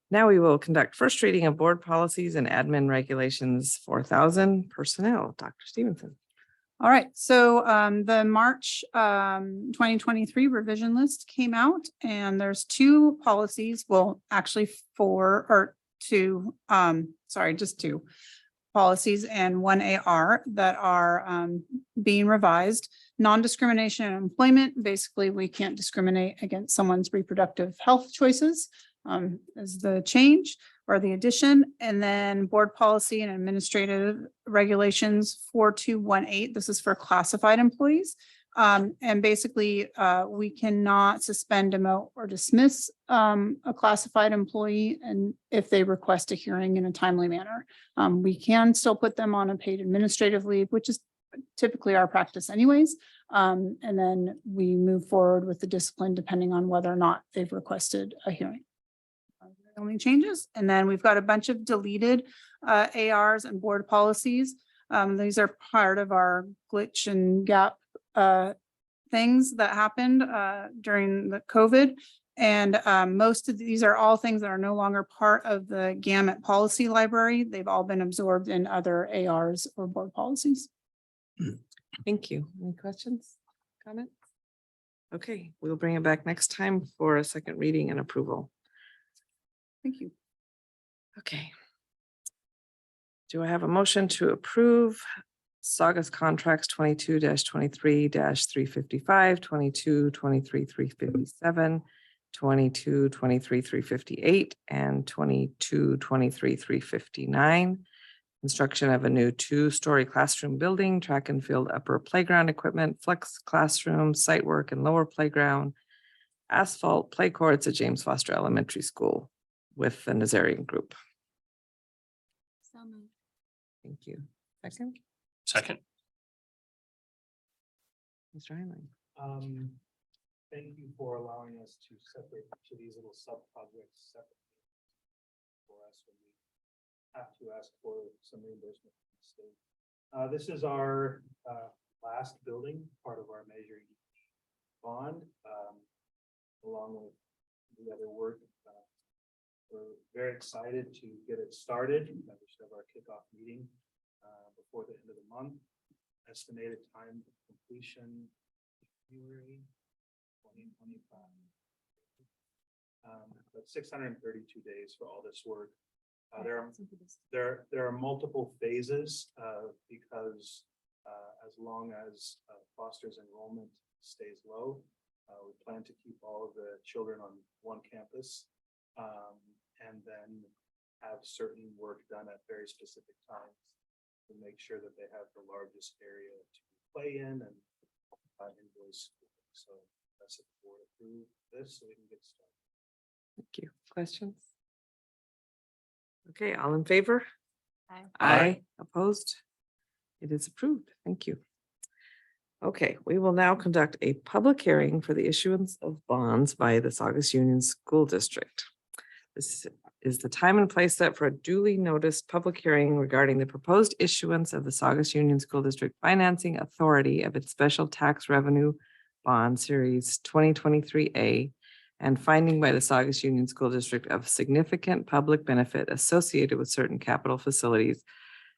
Now we will conduct first reading of board policies and admin regulations 4,000 personnel. Dr. Stevenson. All right, so the March 2023 revision list came out, and there's two policies, well, actually just two policies and one AR that are being revised. Non-discrimination in employment, basically we can't discriminate against someone's reproductive health choices is the change or the addition. And then board policy and administrative regulations 4218. This is for classified employees. And basically we cannot suspend, demote, or dismiss a classified employee, and if they request a hearing in a timely manner. We can still put them on a paid administrative leave, which is typically our practice anyways. And then we move forward with the discipline depending on whether or not they've requested a hearing. Only changes. And then we've got a bunch of deleted ARs and board policies. These are part of our glitch and gap things that happened during the COVID. And most of these are all things that are no longer part of the gamut policy library. They've all been absorbed in other ARs or board policies. Thank you. Any questions, comments? Okay, we'll bring it back next time for a second reading and approval. Thank you. Okay. Do I have a motion to approve Saugus contracts 22-23-355, 22-23-357, 22-23-358, and 22-23-359? Construction of a new 2-story classroom building, track and field upper playground equipment, flex classroom, site work and lower playground, asphalt play courts at James Foster Elementary School with the Nazarian Group. So moved. Thank you. Second, Second. Mr. Heinlein. Thank you for allowing us to separate each of these little sub-projects separately for us when we have to ask for some reimbursement from the state. This is our last building, part of our Measure E bond, along with the other work. We're very excited to get it started. We should have our kickoff meeting before the end of the month. Estimated time of completion, January 2025. But 632 days for all this work. There are multiple phases because as long as Foster's enrollment stays low, we plan to keep all of the children on one campus and then have certain work done at very specific times to make sure that they have the largest area to play in and enjoy school. So that's if the board approve this so we can get started. Thank you. Questions? Okay, all in favor? Aye. Aye. Opposed? It is approved. Thank you. Okay, we will now conduct a public hearing for the issuance of bonds by the Saugus Union School District. This is the time and place set for a duly noticed public hearing regarding the proposed issuance of the Saugus Union School District Financing Authority of its Special Tax Revenue Bond Series 2023A and finding by the Saugus Union School District of significant public benefit associated with certain capital facilities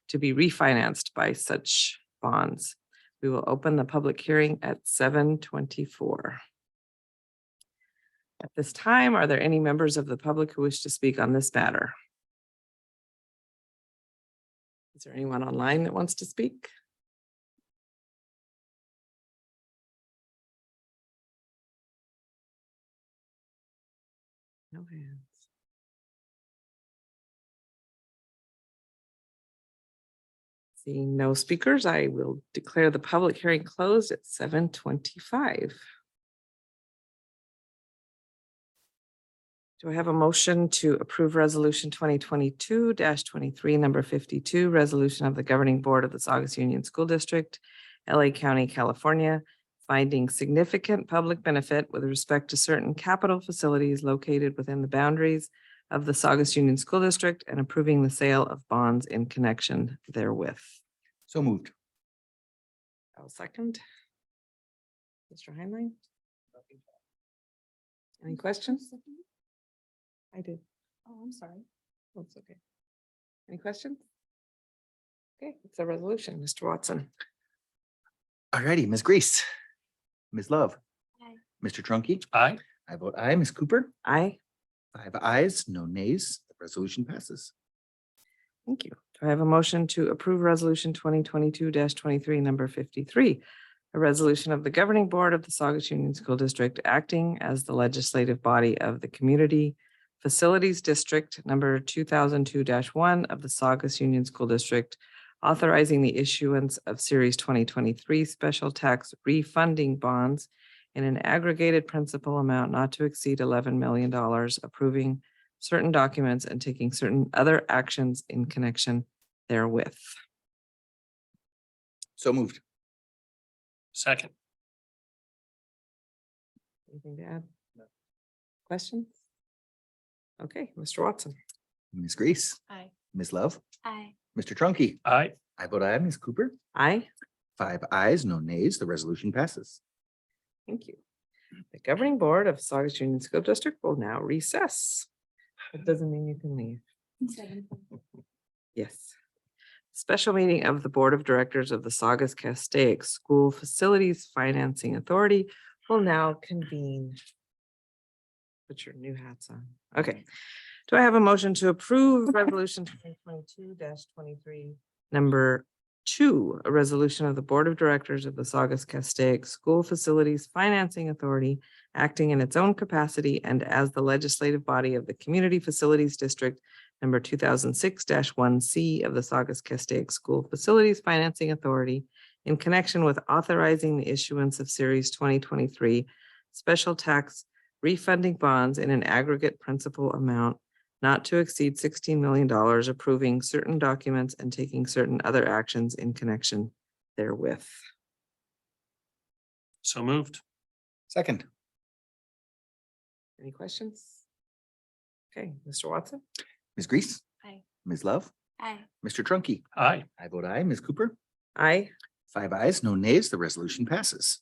to be refinanced by such bonds. We will open the public hearing at 7:24. At this time, are there any members of the public who wish to speak on this matter? Is there anyone online that wants to speak? No hands. Seeing no speakers, I will declare the public hearing closed at 7:25. Do I have a motion to approve resolution 2022-23, number 52, resolution of the governing board of the Saugus Union School District, LA County, California, finding significant public benefit with respect to certain capital facilities located within the boundaries of the Saugus Union School District and approving the sale of bonds in connection therewith? So moved. I'll second. Mr. Heinlein? Any questions? I did. Oh, I'm sorry. That's okay. Any questions? Okay, it's a resolution, Mr. Watson. All righty, Ms. Grease, Ms. Love, Aye. Mr. Trunky. Aye. I vote aye. Ms. Cooper. Aye. 5 ayes, no nays. The resolution passes. Thank you. Do I have a motion to approve resolution 2022-23, number 53? A resolution of the governing board of the Saugus Union School District acting as the legislative body of the Community Facilities District number 2002-1 of the Saugus Union School District, authorizing the issuance of Series 2023 special tax refunding bonds in an aggregated principal amount not to exceed $11 million, approving certain documents and taking certain other actions in connection therewith. So moved. Second. Anything to add? No. Questions? Okay, Mr. Watson. Ms. Grease, Aye. Ms. Love, Aye. Mr. Trunky. Aye. I vote aye. Ms. Cooper. Aye. 5 ayes, no nays. The resolution passes. Thank you. The governing board of Saugus Union School District will now recess. It doesn't mean you can leave. Yes. Special meeting of the Board of Directors of the Saugus Castaic School Facilities Financing Authority will now convene. Put your new hats on. Okay. Do I have a motion to approve resolution 2022-23, number 2, a resolution of the Board of Directors of the Saugus Castaic School Facilities Financing Authority, acting in its own capacity and as the legislative body of the Community Facilities District number 2006-1C of the Saugus Castaic School Facilities Financing Authority in connection with authorizing the issuance of Series 2023 special tax refunding bonds in an aggregate principal amount not to exceed $16 million, approving certain documents and taking certain other actions in connection therewith. So moved. Second. Any questions? Okay, Mr. Watson? Ms. Grease. Aye. Ms. Love. Aye. Mr. Trunky. Aye. I vote aye. Ms. Cooper. Aye. 5 ayes, no nays. The resolution passes.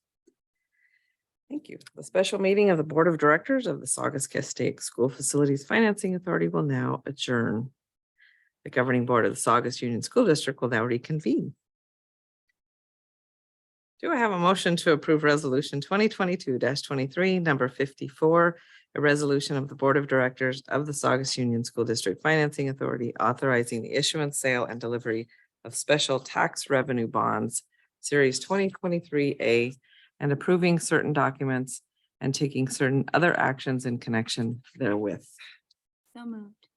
Thank you. The special meeting of the Board of Directors of the Saugus Castaic School Facilities Financing Authority will now adjourn. The governing board of the Saugus Union School District will now reconvene. Do I have a motion to approve resolution 2022-23, number 54, a resolution of the Board of Directors of the Saugus Union School District Financing Authority authorizing the issuance, sale, and delivery of special tax revenue bonds, Series 2023A, and approving certain documents and taking certain other actions in connection therewith. So moved.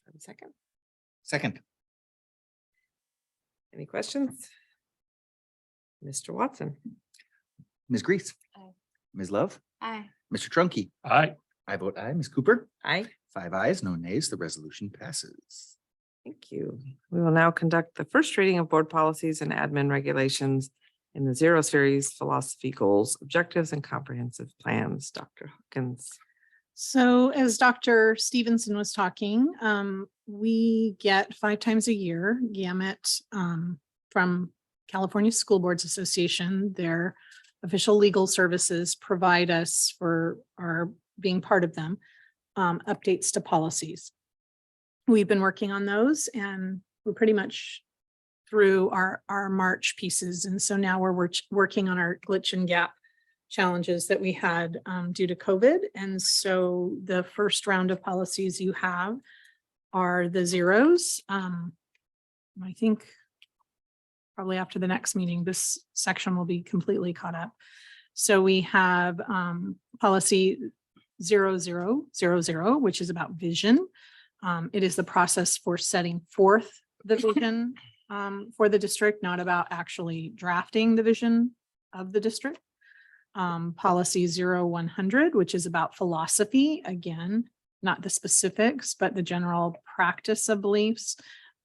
Have a second. Second. Any questions? Mr. Watson? Ms. Grease. Aye. Ms. Love. Aye. Mr. Trunky. Aye. I vote aye. Ms. Cooper. Aye. 5 ayes, no nays. The resolution passes. Thank you. We will now conduct the first reading of board policies and admin regulations in the 0 series philosophy, goals, objectives, and comprehensive plans. Dr. Hawkins. So as Dr. Stevenson was talking, we get 5 times a year gamut from California School Boards Association. Their official legal services provide us, for our being part of them, updates to policies. We've been working on those and we're pretty much through our March pieces. And so now we're working on our glitch and gap challenges that we had due to COVID. And so the first round of policies you have are the zeros. I think probably after the next meeting, this section will be completely caught up. So we have policy 0000, which is about vision. It is the process for setting forth the vision for the district, not about actually drafting the vision of the district. Policy 0100, which is about philosophy, again, not the specifics, but the general practice of beliefs.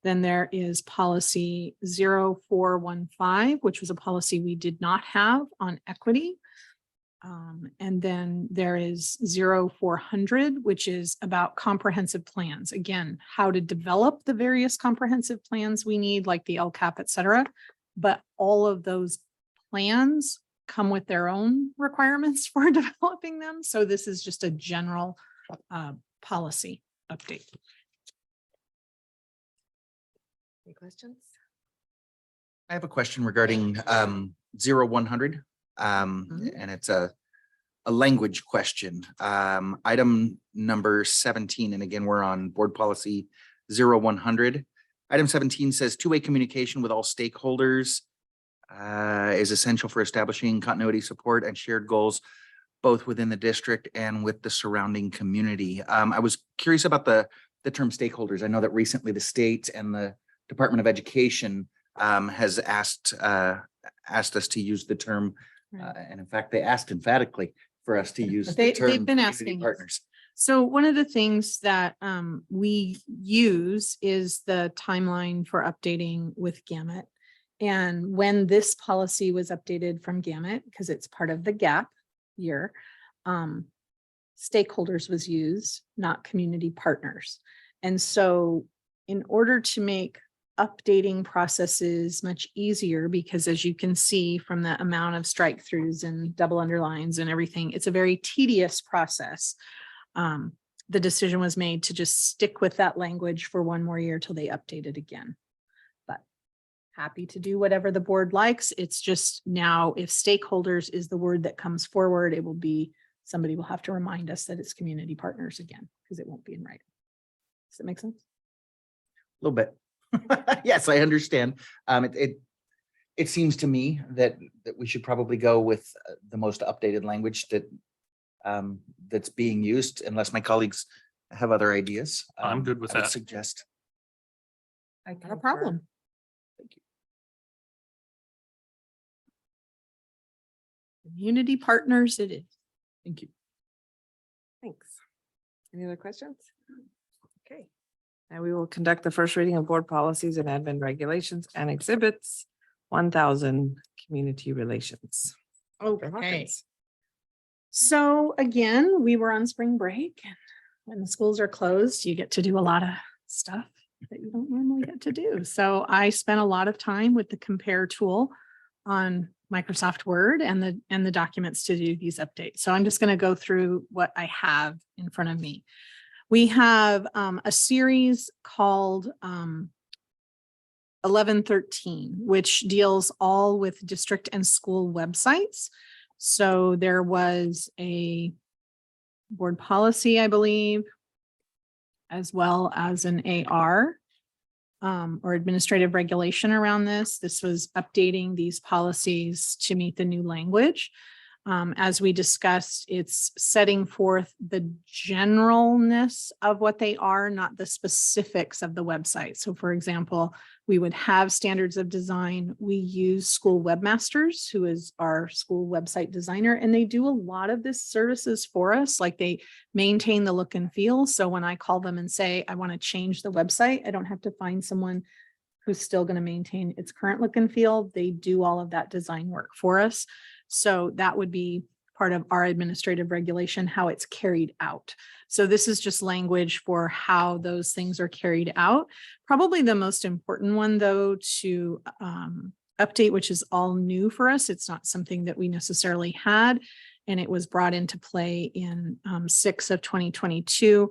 Then there is policy 0415, which was a policy we did not have on equity. And then there is 0400, which is about comprehensive plans. Again, how to develop the various comprehensive plans we need, like the LCAP, et cetera. But all of those plans come with their own requirements for developing them. So this is just a general policy update. Any questions? I have a question regarding 0100. And it's a language question. Item number 17, and again, we're on board policy 0100. Item 17 says two-way communication with all stakeholders is essential for establishing continuity, support, and shared goals, both within the district and with the surrounding community. I was curious about the term stakeholders. I know that recently the state and the Department of Education has asked us to use the term. And in fact, they asked emphatically for us to use the term They've been community asking partners. So one of the things that we use is the timeline for updating with Gamut. And when this policy was updated from Gamut, because it's part of the GAP year, stakeholders was used, not community partners. And so in order to make updating processes much easier, because as you can see from the amount of strike throughs and double underlines and everything, it's a very tedious process. The decision was made to just stick with that language for one more year till they update it again. happy to do whatever the board likes. It's just now if stakeholders is the word that comes forward, it will be, somebody will have to remind us that it's community partners again, because it won't be in writing. Does that make sense? A little bit. Yes, I understand. It seems to me that we should probably go with the most updated language that that's being used, unless my colleagues have other ideas. I'm good with I would that. Suggest. Not a problem. Community partners it is. Thank you. Thanks. Any other questions? Okay. And we will conduct the first reading of board policies and admin regulations and exhibits 1000 community relations. Okay. So again, we were on spring break and when the schools are closed, you get to do a lot of stuff that you don't normally get to do. So I spent a lot of time with the compare tool on Microsoft Word and the documents to do these updates. So I'm just going to go through what I have in front of me. We have a series called 1113, which deals all with district and school websites. So there was a board policy, I believe, as well as an AR or administrative regulation around this. This was updating these policies to meet the new language. As we discussed, it's setting forth the generalness of what they are, not the specifics of the website. So for example, we would have standards of design. We use School Webmasters, who is our school website designer, and they do a lot of this services for us. Like they maintain the look and feel. So when I call them and say, I want to change the website, I don't have to find someone who's still going to maintain its current look and feel. They do all of that design work for us. So that would be part of our administrative regulation, how it's carried out. So this is just language for how those things are carried out. Probably the most important one, though, to update, which is all new for us. It's not something that we necessarily had, and it was brought into play in 6 of 2022.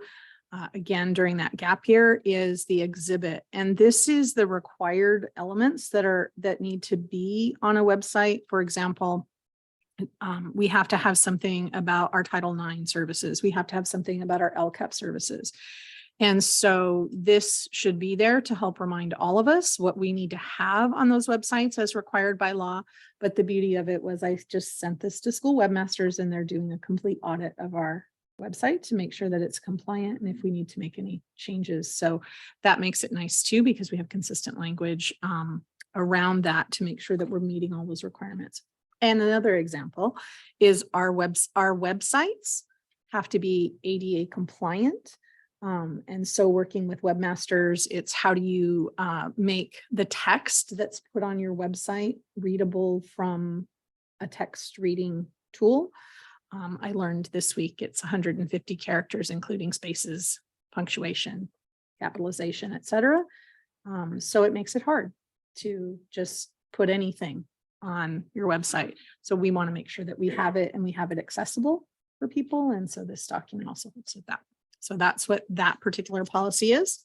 Again, during that gap year is the exhibit. And this is the required elements that need to be on a website. For example, we have to have something about our Title IX services. We have to have something about our LCAP services. And so this should be there to help remind all of us what we need to have on those websites as required by law. But the beauty of it was I just sent this to School Webmasters and they're doing a complete audit of our website to make sure that it's compliant and if we need to make any changes. So that makes it nice too, because we have consistent language around that to make sure that we're meeting all those requirements. And another example is our websites have to be ADA compliant. And so working with Webmasters, it's how do you make the text that's put on your website readable from a text reading tool. I learned this week it's 150 characters, including spaces, punctuation, capitalization, etc. So it makes it hard to just put anything on your website. So we want to make sure that we have it and we have it accessible for people. And so this document also helps with that. So that's what that particular policy is.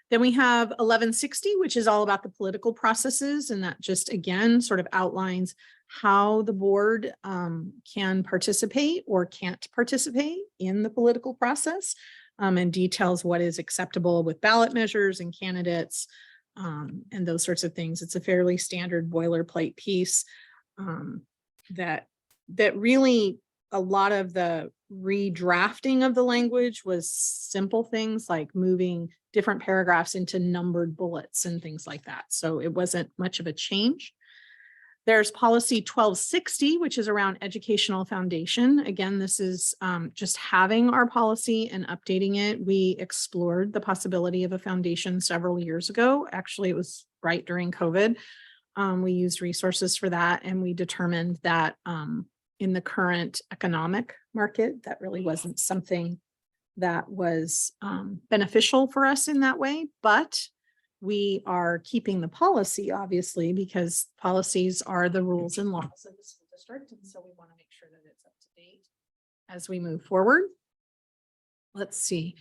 Then we have 1160, which is all about the political processes. And that just, again, sort of outlines how the board can participate or can't participate in the political process and details what is acceptable with ballot measures and candidates and those sorts of things. It's a fairly standard boilerplate piece that really a lot of the redrafting of the language was simple things like moving different paragraphs into numbered bullets and things like that. So it wasn't much of a change. There's policy 1260, which is around educational foundation. Again, this is just having our policy and updating it. We explored the possibility of a foundation several years ago. Actually, it was right during COVID. We used resources for that, and we determined that in the current economic market, that really wasn't something that was beneficial for us in that way. But we are keeping the policy, obviously, because policies are the rules and laws of the school district. And so we want to make sure that it's up to date as we move forward. Let's see.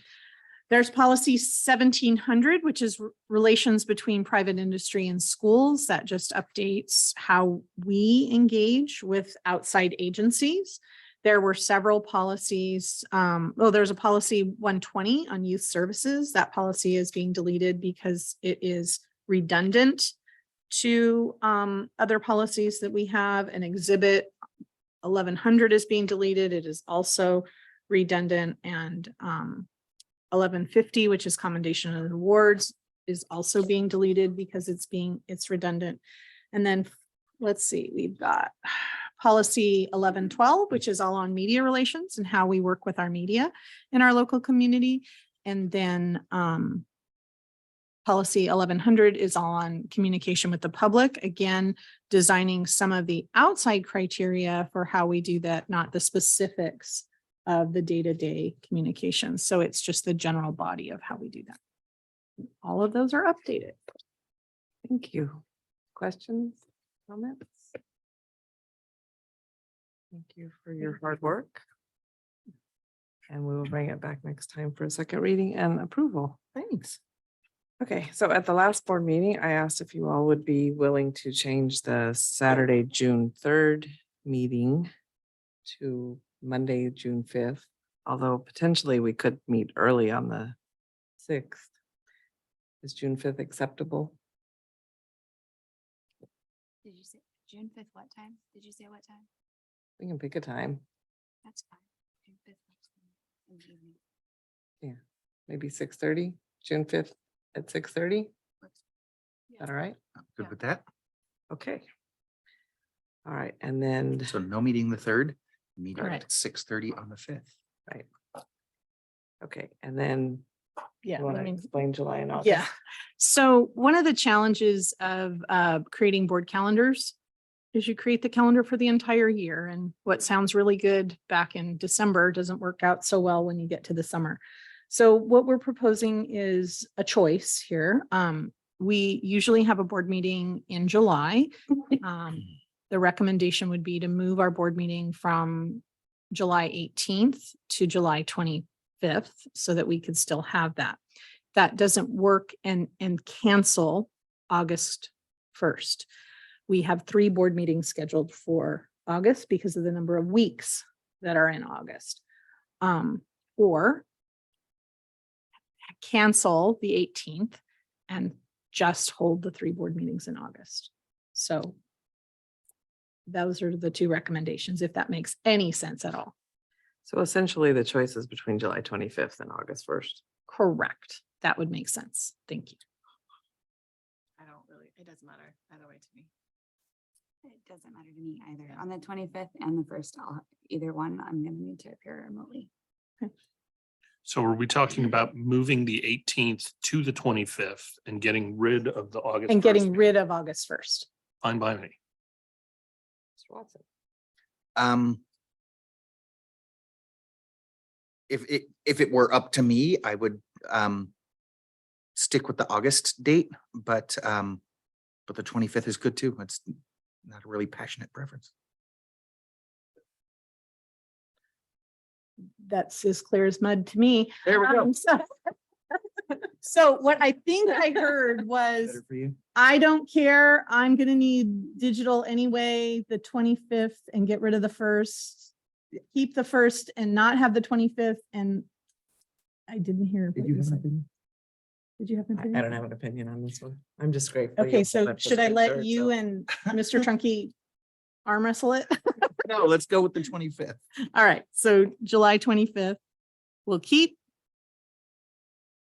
There's policy 1700, which is relations between private industry and schools. That just updates how we engage with outside agencies. There were several policies. There's a policy 120 on youth services. That policy is being deleted because it is redundant to other policies that we have. An exhibit 1100 is being deleted. It is also redundant, and 1150, which is commendation and awards, is also being deleted because it's redundant. And then let's see, we've got policy 1112, which is all on media relations and how we work with our media in our local community. And then policy 1100 is all on communication with the public. Again, designing some of the outside criteria for how we do that, not the specifics of the day-to-day communication. So it's just the general body of how we do that. All of those are updated. Thank you. Questions, comments? Thank you for your hard work. And we will bring it back next time for a second reading and approval. Thanks. Okay, so at the last board meeting, I asked if you all would be willing to change the Saturday, June 3rd meeting to Monday, June 5th, although potentially we could meet early on the 6th. Is June 5th acceptable? Did you say June 5th? What time? Did you say what time? We can pick a time. That's fine. June 5th works for me in the evening. Yeah, maybe 6:30, June 5th at 6:30. Works. Is that all right? I'm good with that. Okay. All right, and then, So no meeting the 3rd, meeting Correct. at 6:30 on the 5th. right. Okay, and then Yeah. you want let to me- explain July and August? Yeah. So one of the challenges of creating board calendars is you create the calendar for the entire year, and what sounds really good back in December doesn't work out so well when you get to the summer. So what we're proposing is a choice here. We usually have a board meeting in July. The recommendation would be to move our board meeting from July 18th to July 25th so that we could still have that. That doesn't work and cancel August 1st. We have 3 board meetings scheduled for August because of the number of weeks that are in August. Or cancel the 18th and just hold the 3 board meetings in August. So those are the 2 recommendations, if that makes any sense at all. So essentially the choice is between July 25th and August 1st. Correct. That would make sense. Thank you. I don't really, it doesn't matter either way to me. It doesn't matter to me either. On the 25th and the 1st, either one, I'm going to need to appear remotely. So are we talking about moving the 18th to the 25th and getting rid of the August? And 1st getting meeting? rid of August 1st. Fine by me. Mr. Watson. If it were up to me, I would stick with the August date, but the 25th is good too. It's not a really passionate preference. That's as clear as mud to me. There we go. So what I think I heard was, Better for you. I don't care. I'm gonna need digital anyway, the 25th, and get rid of the 1st. Keep the 1st and not have the 25th. And I didn't hear. Did what you you have an said. opinion? Did you have an I opinion? don't have an opinion on this one. I'm just grateful. Okay, you so put should I the let third, you so- and Mr. Trunky arm wrestle it? No, let's go with the 25th. All right, so July 25th, we'll keep.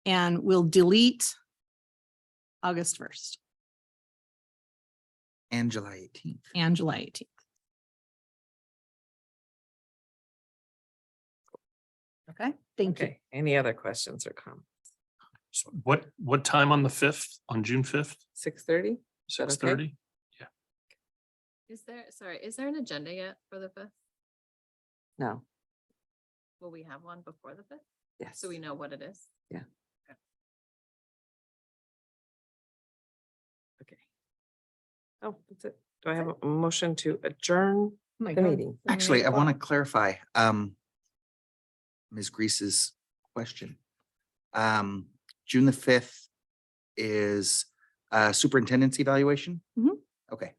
And we'll delete August 1st And July 18th. and July 18th. Okay, thank you. Okay, any other questions or comments? So what time on the 5th, on June 5th? 6:30? Is that okay? 6:30? Is there an agenda yet for the 5th? No, Will we have one before the 5th? yes. So we know what it is? Okay. Oh, that's it. Do I have a motion to adjourn Oh my the God. meeting? Actually, I want to clarify Ms. Grease's question. June the 5th is superintendent's evaluation. Mhm. Okay.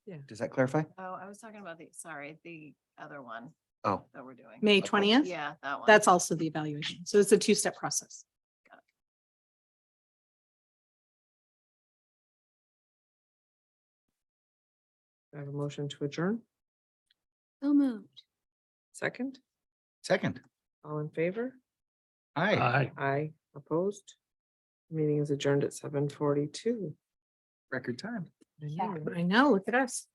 Yeah. Does that clarify? Oh, I was talking about the other one Oh, that we're doing. May 20th. Yeah, that one. That's also the evaluation. So it's a two-step process. I have a motion to adjourn. So moved. Second, second. all in favor? Aye. Aye. Aye, opposed? Meeting is adjourned at 7:42. Record time. I know. I know, look at us.